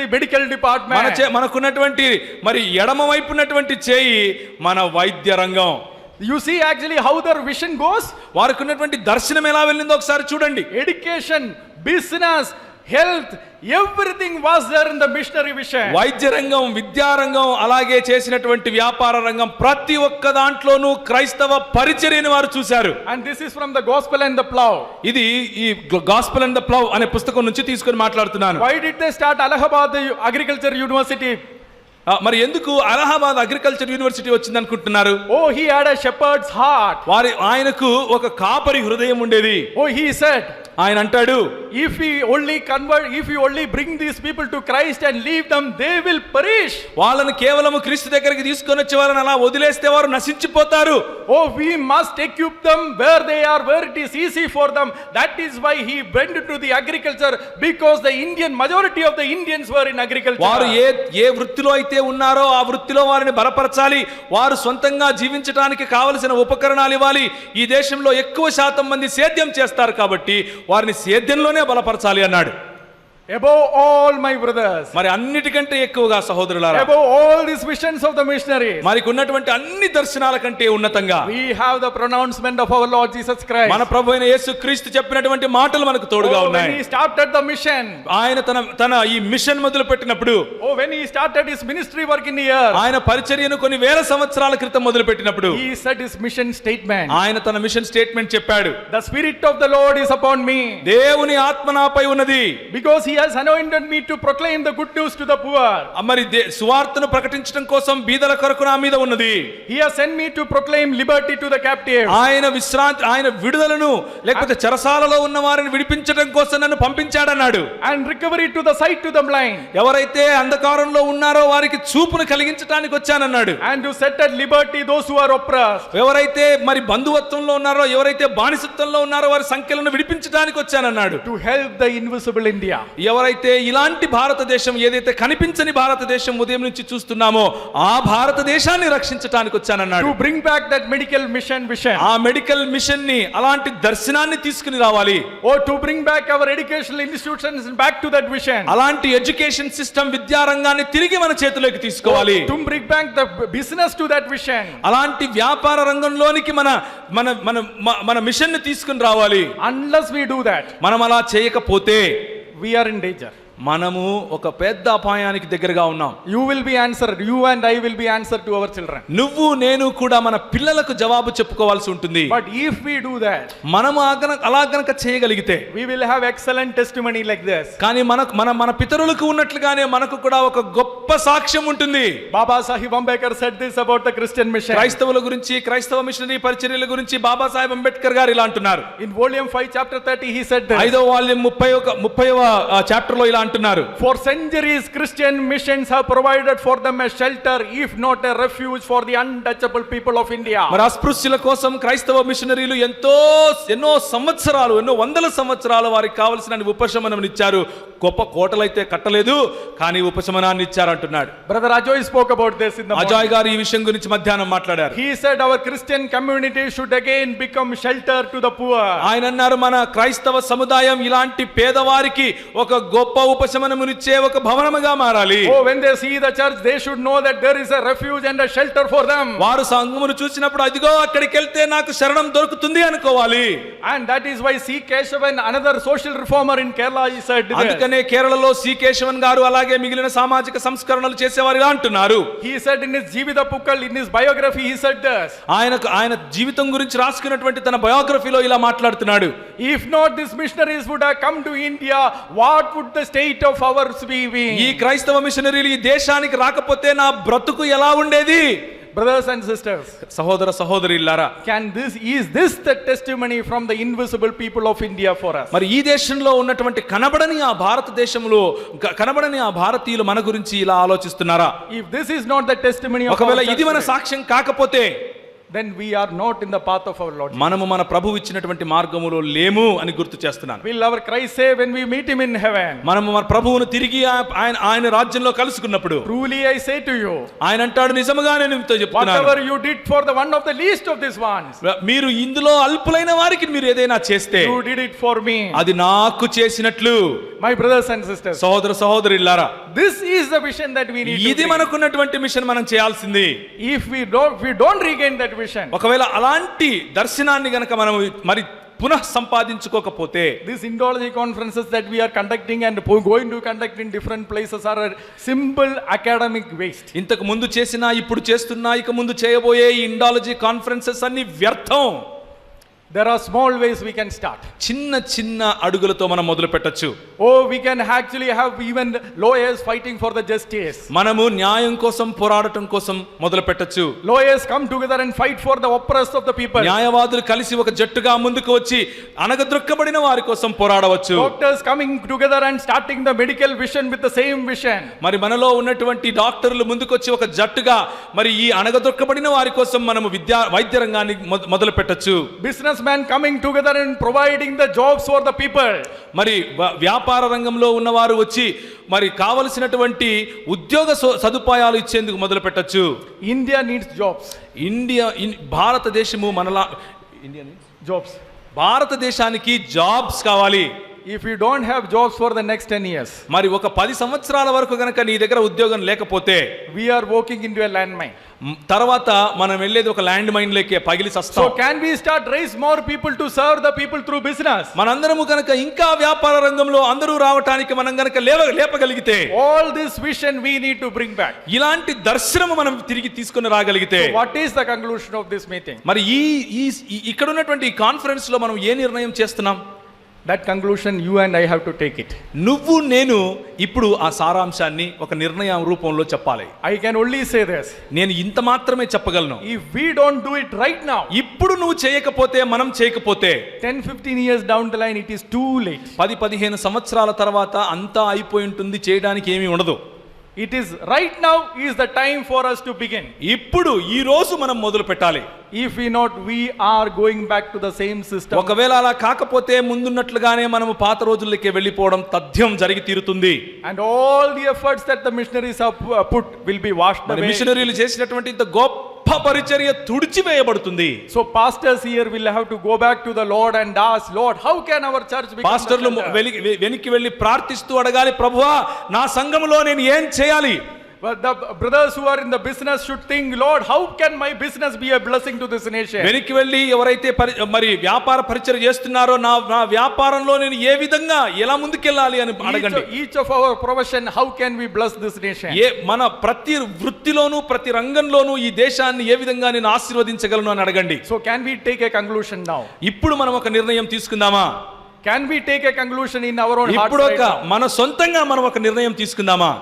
S1: the medical department.
S2: మనకున్నటువంటి మరి ఎడమ వైపు ఉన్నటువంటి చేయి మన వైద్య రంగం.
S1: You see actually how their vision goes.
S2: వారికి ఉన్నటువంటి దర్శనం ఎలా వెళ్ళిందో ఒకసారి చూడండి.
S1: Education, business, health, everything was there in the missionary vision.
S2: వైద్య రంగం, విద్యా రంగం, అలాగే చేసినటువంటి వ్యాపార రంగం, ప్రతి ఒక్క దాంట్లోనూ క్రైస్తవ పరిచర్యను వారు చూశారు.
S1: And this is from the Gospel and the Plough.
S2: ఇది ఈ గాస్పెల్ అండ్ ద ప్లౌ అనే పుస్తకం నుంచి తీసుకొని మాట్లాడుతున్నాను.
S1: Why did they start Allahabad Agriculture University?
S2: మరి ఎందుకు అలహాబాద్ అగ్రికల్చర్ యూనివర్సిటీ వచ్చింది అనుకుంటున్నారు?
S1: He had a shepherd's heart.
S2: ఆయనకు ఒక కాపరి హృదయం ఉండేది.
S1: He said,
S2: ఆయన అంటాడు,
S1: if we only convert, if we only bring these people to Christ and leave them, they will perish.
S2: వాళ్ళని కేవలము క్రీస్తు దగ్గరికి తీసుకొని వచ్చే వాళ్ళని అలా వదిలేస్తే వారు నశించిపోతారు.
S1: Oh, we must equip them where they are, where it is easy for them. That is why he went to the agriculture, because the Indian majority of the Indians were in agriculture.
S2: వారు ఏ వృత్తిలో అయితే ఉన్నారో ఆ వృత్తిలో వారిని బలపరచాలి. వారు సొంతంగా జీవించడానికి కావలసిన ఉపకరణాలు ఇవ్వాలి. ఈ దేశంలో ఎక్కువ శాతం మంది సేద్యం చేస్తారు కాబట్టి వారిని సేద్యంలోనే బలపరచాలి అన్నాడు.
S1: Above all, my brothers,
S2: మరి అన్నిటికంటే ఎక్కువగా సహోదరులారా,
S1: above all these visions of the missionaries,
S2: మరికి ఉన్నటువంటి అన్ని దర్శనాల కంటే ఉన్నతంగా
S1: we have the pronouncement of our Lord Jesus Christ.
S2: మన ప్రభువైన యేసుక్రీస్తు చెప్పినటువంటి మాటలు మనకు తోడుగా
S1: When
S2: ఉన్నాయి.
S1: he started the mission,
S2: ఆయన తన ఈ మిషన్ మొదలు పెట్టినప్పుడు,
S1: when he started his ministry work in the earth,
S2: ఆయన పరిచర్యను కొన్ని వేల సంవత్సరాల క్రితం మొదలు పెట్టినప్పుడు
S1: he said his mission statement.
S2: ఆయన తన మిషన్ స్టేట్మెంట్ చెప్పాడు.
S1: The spirit of the Lord is upon me,
S2: దేవుని ఆత్మ నాపై ఉన్నది,
S1: because he has anointed me to proclaim the good news to the poor.
S2: మరి సువార్తను ప్రకటించడం కోసం బీదల కొరకు నా మీద ఉన్నది.
S1: He has sent me to proclaim liberty to the captives.
S2: ఆయన విడుదలను లేకపోతే చెరసాలలో ఉన్న వారిని విడిపించడం కోసం నన్ను పంపించాడన్నాడు.
S1: And recovery to the sight to the blind.
S2: ఎవరైతే అంధకారంలో ఉన్నారో వారికి చూపును కలిగించడానికి వచ్చానన్నాడు.
S1: And to set at liberty those who are oppressed.
S2: ఎవరైతే మరి బంధుత్వంలో ఉన్నారో, ఎవరైతే బానిసత్వంలో ఉన్నారో వారి సంఖ్యలను విడిపించడానికి వచ్చానన్నాడు.
S1: To help the invisible India.
S2: ఎవరైతే ఇలాంటి భారతదేశం, ఏదైతే కనిపించని భారతదేశం ఉదయం నుంచి చూస్తున్నామో ఆ భారతదేశాన్ని రక్షించడానికి వచ్చానన్నాడు.
S1: To bring back that medical mission vision.
S2: ఆ మెడికల్ మిషన్ ని, అలాంటి దర్శనాన్ని తీసుకుని రావాలి.
S1: Or to bring back our educational institutions back to that vision.
S2: అలాంటి ఎడ్యుకేషన్ సిస్టమ్, విద్యా రంగాన్ని తిరిగి మన చేతిలోకి తీసుకోవాలి.
S1: To bring back the business to that vision.
S2: అలాంటి వ్యాపార రంగంలోనికి మన మిషన్ ని తీసుకుని రావాలి.
S1: Unless we do that,
S2: మనం అలా చేయకపోతే
S1: we are in danger.
S2: మనము ఒక పెద్ద అపాయానికి దగ్గరగా ఉన్నాం.
S1: You will be answered, you and I will be answered to our children.
S2: నువ్వు నేను కూడా మన పిల్లలకు జవాబు చెప్పుకోవాల్సి ఉంటుంది.
S1: But if we do that,
S2: మనము అలా గనక చేయగలిగితే
S1: we will have excellent testimony like this.
S2: కానీ మన పితరులకు ఉన్నట్లుగానే మనకు కూడా ఒక గొప్ప సాక్ష్యం ఉంటుంది.
S1: Baba Sahib Ambedkar said this about the Christian mission.
S2: క్రైస్తవుల గురించి, క్రైస్తవ మిషనరీ పరిచర్యల గురించి బాబా సాహెబ్ అంబేద్కర్ గారు ఇలా అంటున్నారు.
S1: In volume 5 chapter 30 he said this.
S2: 5వ వాల్యూమ్ 30వ చాప్టర్ లో ఇలా అంటున్నారు.
S1: For centuries Christian missions have provided for them a shelter, if not a refuge, for the untouchable people of India.
S2: మరి అస్పృశ్యుల కోసం క్రైస్తవ మిషనరీలు ఎన్నో సంవత్సరాలు, ఎన్నో వందల సంవత్సరాలు వారికి కావలసిన ఉపశమనం ఇచ్చారు. గొప్ప కోటలైతే కట్టలేదు, కానీ ఉపశమనాన్ని ఇచ్చారంటున్నాడు.
S1: Brother Ajoy spoke about this in the morning.
S2: అజాయ్ గారు ఈ విషయం గురించి మధ్యాహ్నం మాట్లాడారు.
S1: He said our Christian community should again become shelter to the poor.
S2: ఆయన అన్నారు, మన క్రైస్తవ సముదాయం ఇలాంటి పేదవారికి ఒక గొప్ప ఉపశమనమునిచ్చే ఒక భవనముగా మారాలి.
S1: Oh, when they see the church, they should know that there is a refuge and a shelter for them.
S2: వారు సంఘమును చూసినప్పుడు అదిగో అక్కడికి వెళ్తే నాకు శరణం దొరుకుతుంది అనుకోవాలి.
S1: And that is why C. Keshavan, another social reformer in Kerala, he said this.
S2: అందుకనే కేరళలో సి కేశవన్ గారు అలాగే మిగిలిన సామాజిక సంస్కరణలు చేసేవారుగా అంటున్నారు.
S1: He said in his Jivita Pukkal, in his biography, he said this.
S2: ఆయన జీవితం గురించి రాసుకున్నటువంటి తన బయోగ్రఫీలో ఇలా మాట్లాడుతున్నాడు.
S1: If not these missionaries would have come to India, what would the state of ours be?
S2: ఈ క్రైస్తవ మిషనరీలు ఈ దేశానికి రాకపోతే నా బ్రతుకు ఎలా ఉండేది?
S1: Brothers and sisters,
S2: సహోదర సహోదరులారా,
S1: is this the testimony from the invisible people of India for us?
S2: మరి ఈ దేశంలో ఉన్నటువంటి కనబడని ఆ భారతదేశంలో కనబడని ఆ భారతీయులు మన గురించి ఇలా ఆలోచిస్తున్నారా?
S1: If this is not the testimony of
S2: ఒకవేళ
S1: our
S2: ఇది మన
S1: church,
S2: సాక్ష్యం కాకపోతే
S1: then we are not in the path of our Lord.
S2: మనము మన ప్రభువు ఇచ్చినటువంటి మార్గములో లేము అని గుర్తు చేస్తున్నాను.
S1: Will our Christ say when we meet him in heaven?
S2: మనము మన ప్రభువును తిరిగి ఆయన రాజ్యంలో కలుసుకున్నప్పుడు,
S1: Truly I say to you,
S2: ఆయన అంటాడు, నిజముగా నేను మీతో చెప్తున్నాను,
S1: whatever you did for the one of the least of these ones,
S2: మీరు ఇందులో అల్పులైన వారికి మీరు ఏదైనా చేస్తే
S1: you did it for me.
S2: అది నాకు చేసినట్లు.
S1: My brothers and sisters,
S2: సహోదర సహోదరులారా,
S1: this is the vision that we need to
S2: ఇది
S1: bring.
S2: మనకున్నటువంటి మిషన్ మనం చేయాల్సింది.
S1: If we don't regain that vision,
S2: ఒకవేళ అలాంటి దర్శనాన్ని గనక మనం మరి పునః సంపాదించుకోకపోతే,
S1: these Indology conferences that we are conducting and going to conduct in different places are a simple academic waste.
S2: ఇంతకు ముందు చేసినా, ఇప్పుడు చేస్తున్నా, ఇక ముందు చేయబోయే ఈ ఇండాలజీ కాన్ఫరెన్సెస్ అన్ని వ్యర్థం.
S1: There are small ways we can start.
S2: చిన్న చిన్న అడుగులతో మనం మొదలు పెట్టొచ్చు.
S1: Oh, we can actually have even lawyers fighting for the justice.
S2: మనము న్యాయం కోసం పోరాడటం కోసం మొదలు పెట్టొచ్చు.
S1: Lawyers come together and fight for the oppressed of the people.
S2: న్యాయవాదులు కలిసి ఒక జట్టుగా ముందుకు వచ్చి అణగద్రొక్కబడిన వారి కోసం పోరాడవచ్చు.
S1: Doctors coming together and starting the medical vision with the same vision.
S2: మరి మనలో ఉన్నటువంటి డాక్టర్లు ముందుకు వచ్చి ఒక జట్టుగా మరి ఈ అణగదొక్కబడిన వారి కోసం మనము వైద్య రంగాన్ని మొదలు పెట్టొచ్చు.
S1: Businessmen coming together and providing the jobs for the people.
S2: మరి వ్యాపార రంగంలో ఉన్నవారు వచ్చి మరి కావలసినటువంటి ఉద్యోగ సదుపాయాలు ఇచ్చేందుకు మొదలు పెట్టొచ్చు.
S1: India needs jobs.
S2: భారతదేశము మనలా
S1: Jobs.
S2: భారతదేశానికి జాబ్స్ కావాలి.
S1: If you don't have jobs for the next 10 years,
S2: మరి ఒక 10 సంవత్సరాల వరకు గనక నీ దగ్గర ఉద్యోగం లేకపోతే
S1: we are walking into a landmine.
S2: తర్వాత మనం వెళ్ళేది ఒక ల్యాండ్ మైన్ లేకే పగిలి సస్తాం.
S1: So can we start raise more people to serve the people through business?
S2: మనందరము కనుక ఇంకా వ్యాపార రంగంలో అందరూ రావడానికి మనం గనక లేపగలిగితే,
S1: all this vision we need to bring back.
S2: ఇలాంటి దర్శనము మనం తిరిగి తీసుకొని రాగలిగితే,
S1: So what is the conclusion of this meeting?
S2: మరి ఇక్కడ ఉన్నటువంటి ఈ కాన్ఫరెన్స్ లో మనం ఏ నిర్ణయం చేస్తున్నాం?
S1: That conclusion you and I have to take it.
S2: నువ్వు నేను ఇప్పుడు ఆ సారాంశాన్ని ఒక నిర్ణయం రూపంలో చెప్పాలి.
S1: I can only say this.
S2: నేను ఇంత మాత్రమే చెప్పగలను.
S1: If we don't do it right now,
S2: ఇప్పుడు నువ్వు చేయకపోతే, మనం చేయకపోతే
S1: 10-15 years down the line it is too late.
S2: 10-15 సంవత్సరాల తర్వాత అంతా అయిపోయి ఉంటుంది, చేయడానికి ఏమీ ఉండదు.
S1: It is right now is the time for us to begin.
S2: ఇప్పుడు ఈ రోజు మనం మొదలు పెట్టాలి.
S1: If we not, we are going back to the same system.
S2: ఒకవేళ అలా కాకపోతే ముందున్నట్లుగానే మనము పాత రోజుల్లోకి వెళ్ళిపోవడం తథ్యం జరిగి తీరుతుంది.
S1: And all the efforts that the missionaries have put will be washed away.
S2: మిషనరీలు చేసినటువంటి ఇంత గొప్ప పరిచర్య తుడిచివేయబడుతుంది.
S1: So pastors here will have to go back to the Lord and ask, Lord, how can our church become
S2: పాస్టర్లు వెనక్కి వెళ్ళి ప్రార్థిస్తూ అడగాలి, ప్రభువా నా సంఘములో నేను ఏం చేయాలి?
S1: But the brothers who are in the business should think, Lord, how can my business be a blessing to this nation?
S2: వెనక్కి వెళ్ళి ఎవరైతే మరి వ్యాపార పరిచర్య చేస్తున్నారో నా వ్యాపారంలో నేను ఏ విధంగా ఎలా ముందుకెళ్ళాలి అని అడగండి.
S1: Each of our profession, how can we bless this nation?
S2: మన ప్రతి వృత్తిలోనూ ప్రతి రంగంలోనూ ఈ దేశాన్ని ఏ విధంగా నేను ఆశీర్వదించగలను అని అడగండి.
S1: So can we take a conclusion now?
S2: ఇప్పుడు మనం ఒక నిర్ణయం తీసుకుందామా?
S1: Can we take a conclusion in our own hearts?
S2: ఇప్పుడు మన సొంతంగా మనం ఒక నిర్ణయం తీసుకుందామా?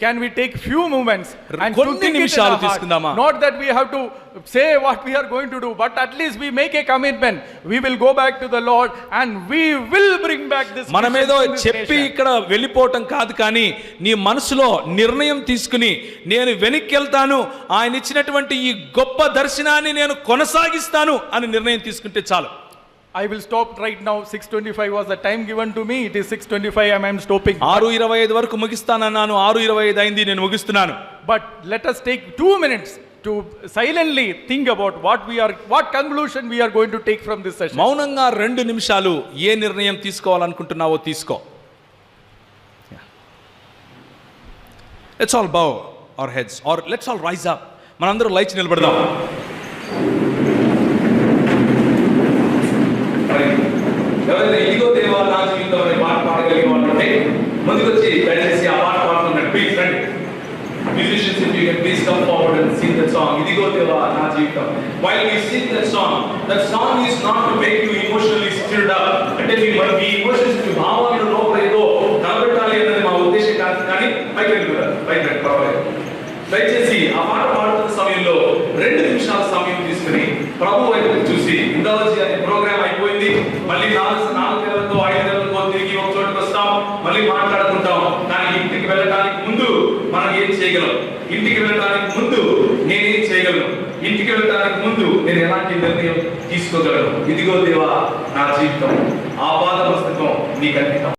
S1: Can we take few moments and to think it in our heart? Not that we have to say what we are going to do, but at least we make a commitment. We will go back to the Lord and we will bring back this.
S2: మనమేదో చెప్పి ఇక్కడ వెళ్ళిపోవటం కాదు, కానీ నీ మనసులో నిర్ణయం తీసుకుని నేను వెనక్కి వెళ్తాను, ఆయన ఇచ్చినటువంటి ఈ గొప్ప దర్శనాన్ని నేను కొనసాగిస్తాను అని నిర్ణయం తీసుకుంటే చాలు.
S1: I will stop right now. 6:25 was the time given to me. It is 6:25. I am stopping.
S2: 6:25 వరకు ముగిస్తానన్నాను, 6:25 అయింది, నేను ముగిస్తున్నాను.
S1: But let us take 2 minutes to silently think about what conclusion we are going to take from this session.
S2: మౌనంగా 2 నిమిషాలు ఏ నిర్ణయం తీసుకోవాలనుకుంటున్నావో తీసుకో. Let's all bow our heads or let's all rise up. మనందరూ లేచి నిలబడదాం. ఎవరైతే ఇదిగో దేవా నా జీవితం అనే పాట పాడగలిగే వాళ్ళు ఉంటే ముందుకు వచ్చి దయచేసి ఆ పాట పాడుతున్నారు. ప్లీజ్ రండి. Musicians, if you can please come forward and sing that song. ఇదిగో దేవా నా జీవితం. While we sing that song is not to make you emotionally stirred up. అంటే మీ ఎమోషన్స్ మీ భావాలను లోపల ఏదో కనబెట్టాలి అన్నది మా ఉద్దేశం కాదు, కానీ పైకి వెళ్ళిపోతారు. పైకి పర్వాలేదు. దయచేసి ఆ పాట పాడుతున్న సమయంలో 2 నిమిషాల సమయం తీసుకుని ప్రభు వైపు చూసి, ఇందాల్సి అనే ప్రోగ్రామ్ అయిపోయింది, మళ్ళీ 4 నెలలతో 5 నెలలతో తిరిగి ఒక చోటుకు వస్తాం, మళ్ళీ మాట్లాడుకుంటాం. కానీ ఇంటికి వెళ్ళడానికి ముందు మనం ఏం చేయగలం? ఇంటికి వెళ్ళడానికి ముందు నేనేం చేయగలను? ఇంటికి వెళ్ళడానికి ముందు నేను ఎలాంటి నిర్ణయం తీసుకోగలను? ఇదిగో దేవా నా జీవితం, ఆ పాద పుస్తకం నీకు అంకితం.